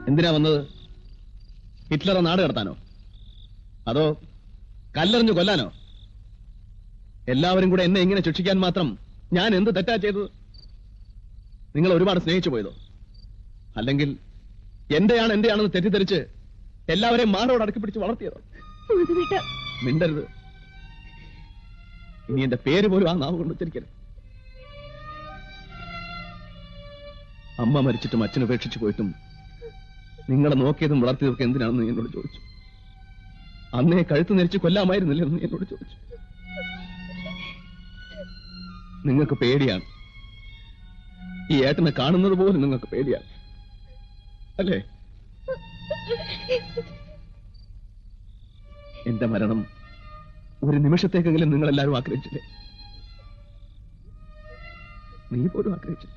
എന്തിനാ വന്നത്? ഹിറ്റ്ലറെ നാട് കടത്താനോ, അതോ കല്ലെറിഞ്ഞു കൊല്ലാനോ? എല്ലാവരും കൂടെ എന്നെ ഇങ്ങനെ ശിക്ഷിക്കാൻ മാത്രം ഞാൻ എന്ത് തെറ്റാ ചെയ്തത്? നിങ്ങൾ ഒരുപാട് സ്നേഹിച്ചു പോയതോ? അല്ലെങ്കിൽ എന്റെയാണെന്ന് തെറ്റിദ്ധരിച്ച് എല്ലാവരെയും മാറോട് അടക്കി പിടിച്ച് വളർത്തിയതോ? മിണ്ടരുത്. ഇനി എന്റെ പേര് പോലും ആ നാവ് കൊണ്ട് ഉച്ചരിക്കരുത്. അമ്മ മരിച്ചിട്ടും അച്ഛൻ ഉപേക്ഷിച്ചു പോയിട്ടും നിങ്ങളെ നോക്കിയതും വളർത്തിയതൊക്കെ എന്തിനാണെന്ന് നീ എന്നോട് ചോദിച്ചു. അന്നേ കഴുത്ത് നെരിച്ച് കൊല്ലാമായിരുന്നില്ല എന്ന് നീ എന്നോട് ചോദിച്ചു. നിങ്ങൾക്ക് പേടിയാണ്. ഈ ഏട്ടനെ കാണുന്നത് പോലും നിങ്ങൾക്ക് പേടിയാണ് അല്ലേ? എന്റെ മരണം ഒരു നിമിഷത്തേക്കെങ്കിലും നിങ്ങൾ എല്ലാവരും ആഗ്രഹിച്ചില്ലേ? നീ പോലും ആഗ്രഹിച്ചു.